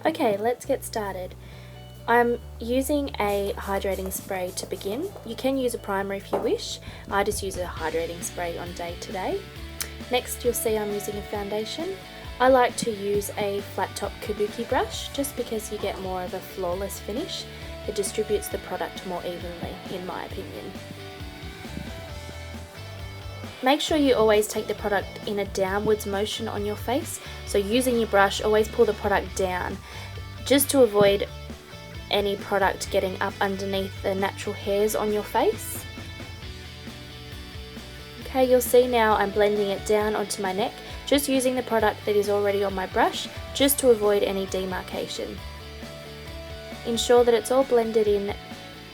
Okay, let's get started. I'm using a hydrating spray to begin. You can use a primer if you wish. I just use a hydrating spray on day to day. Next, you'll see I'm using a foundation. I like to use a flat top kabuki brush just because you get more of a flawless finish. It distributes the product more evenly, in my opinion. Make sure you always take the product in a downwards motion on your face. So using your brush, always pull the product down just to avoid any product getting up underneath the natural hairs on your face. Okay, you'll see now I'm blending it down onto my neck, just using the product that is already on my brush, just to avoid any demarcation. Ensure that it's all blended in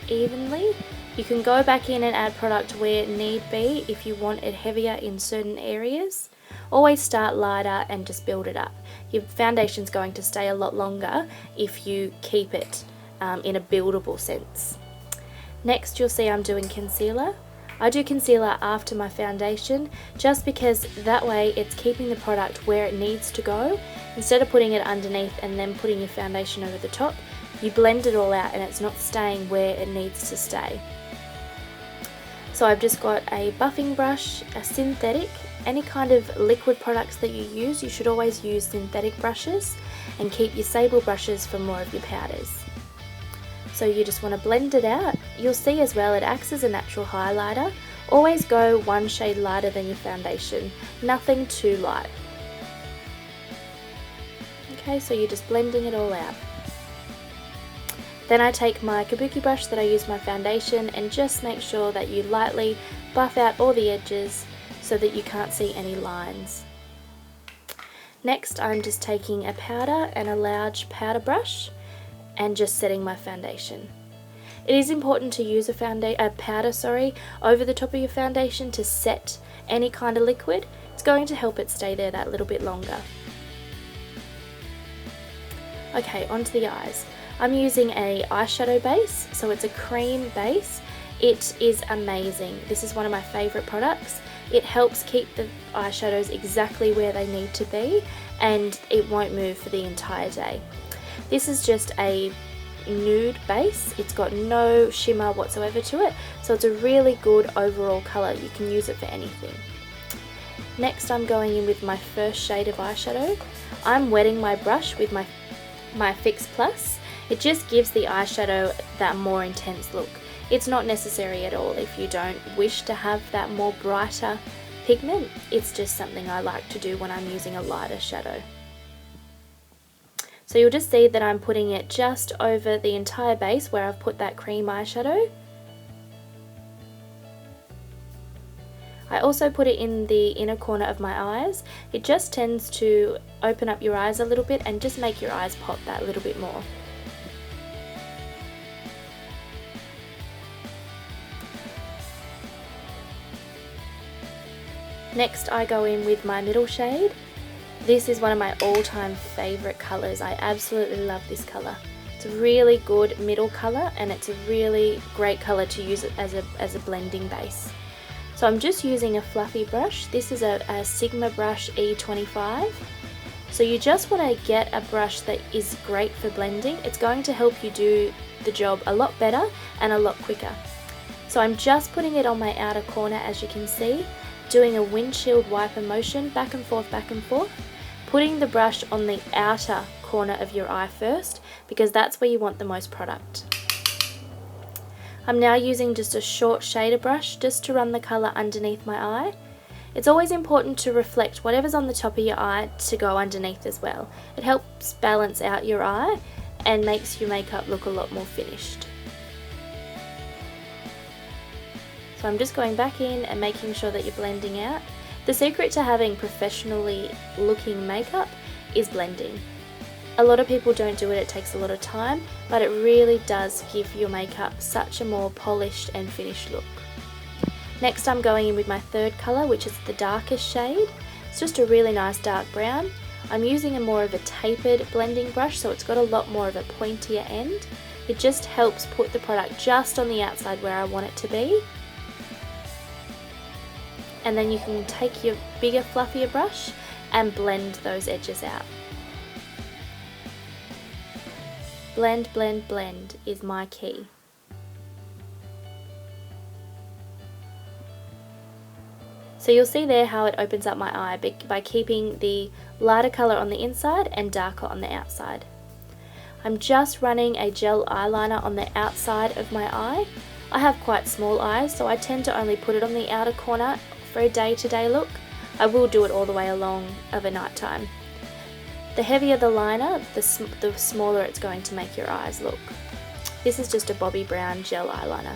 evenly. You can go back in and add product where need be if you want it heavier in certain areas. Always start lighter and just build it up. Your foundation's going to stay a lot longer if you keep it in a buildable sense. Next, you'll see I'm doing concealer. I do concealer after my foundation just because that way it's keeping the product where it needs to go. Instead of putting it underneath and then putting your foundation over the top, you blend it all out and it's not staying where it needs to stay. So I've just got a buffing brush, a synthetic, any kind of liquid products that you use, you should always use synthetic brushes and keep your sable brushes for more of your powders. So you just want to blend it out. You'll see as well it acts as a natural highlighter. Always go one shade lighter than your foundation, nothing too light. Okay, so you're just blending it all out. Then I take my kabuki brush that I use my foundation and just make sure that you lightly buff out all the edges so that you can't see any lines. Next, I'm just taking a powder and a large powder brush and just setting my foundation. It is important to use a powder over the top of your foundation to set any kind of liquid. It's going to help it stay there that little bit longer. Okay, onto the eyes. I'm using a eyeshadow base, so it's a cream base. It is amazing. This is one of my favourite products. It helps keep the eyeshadows exactly where they need to be and it won't move for the entire day. This is just a nude base. It's got no shimmer whatsoever to it, so it's a really good overall colour. You can use it for anything. Next, I'm going in with my first shade of eyeshadow. I'm wetting my brush with my Fix Plus. It just gives the eyeshadow that more intense look. It's not necessary at all if you don't wish to have that more brighter pigment. It's just something I like to do when I'm using a lighter shadow. So you'll just see that I'm putting it just over the entire base where I've put that cream eyeshadow. I also put it in the inner corner of my eyes. It just tends to open up your eyes a little bit and just make your eyes pop that little bit more. Next, I go in with my middle shade. This is one of my all-time favourite colours. I absolutely love this colour. It's a really good middle colour and it's a really great colour to use it as a blending base. So I'm just using a fluffy brush. This is a Sigma brush E25. So you just want to get a brush that is great for blending. It's going to help you do the job a lot better and a lot quicker. So I'm just putting it on my outer corner, as you can see, doing a windshield wiper motion back and forth, putting the brush on the outer corner of your eye first because that's where you want the most product. I'm now using just a short shader brush just to run the colour underneath my eye. It's always important to reflect whatever's on the top of your eye to go underneath as well. It helps balance out your eye and makes your makeup look a lot more finished. So I'm just going back in and making sure that you're blending out. The secret to having professionally looking makeup is blending. A lot of people don't do it, it takes a lot of time, but it really does give your makeup such a more polished and finished look. Next, I'm going in with my third colour, which is the darkest shade. It's just a really nice dark brown. I'm using a more of a tapered blending brush, so it's got a lot more of a pointier end. It just helps put the product just on the outside where I want it to be. And then you can take your bigger, fluffier brush and blend those edges out. Blend, blend, blend is my key. So you'll see there how it opens up my eye by keeping the lighter colour on the inside and darker on the outside. I'm just running a gel eyeliner on the outside of my eye. I have quite small eyes, so I tend to only put it on the outer corner for a day-to-day look. I will do it all the way along of a night time. The heavier the liner, the smaller it's going to make your eyes look. This is just a Bobbi Brown gel eyeliner.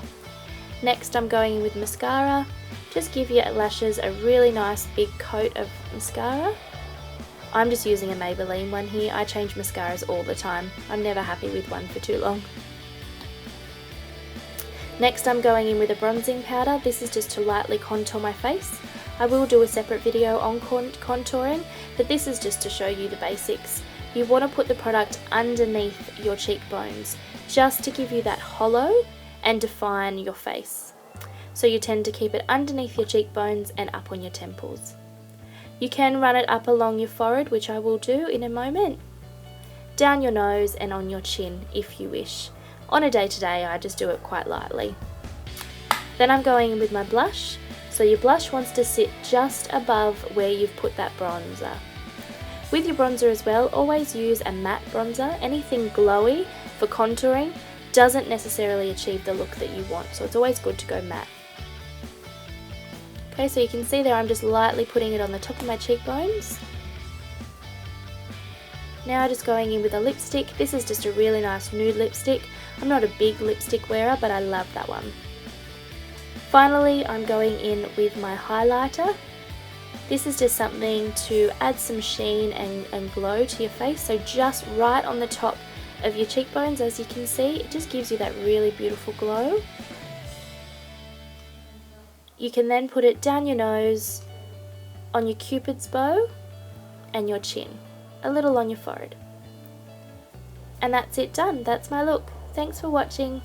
Next I'm going in with mascara. Just give your lashes a really nice big coat of mascara. I'm just using a Maybelline one here. I change mascaras all the time. I'm never happy with one for too long. Next I'm going in with a bronzing powder. This is just to lightly contour my face. I will do a separate video on contouring, but this is just to show you the basics. You want to put the product underneath your cheekbones, just to give you that hollow and define your face. So you tend to keep it underneath your cheekbones and up on your temples. You can run it up along your forehead, which I will do in a moment, down your nose and on your chin if you wish. On a day-to-day, I just do it quite lightly. Then I'm going in with my blush. So your blush wants to sit just above where you've put that bronzer. With your bronzer as well, always use a matte bronzer. Anything glowy for contouring doesn't necessarily achieve the look that you want, so it's always good to go matte. Okay, so you can see there I'm just lightly putting it on the top of my cheekbones. Now just going in with a lipstick. This is just a really nice nude lipstick. I'm not a big lipstick wearer, but I love that one. Finally, I'm going in with my highlighter. This is just something to add some sheen and glow to your face. So just right on the top of your cheekbones, as you can see, it just gives you that really beautiful glow. You can then put it down your nose, on your cupid's bow, and your chin. A little on your forehead. And that's it done. That's my look. Thanks for watching.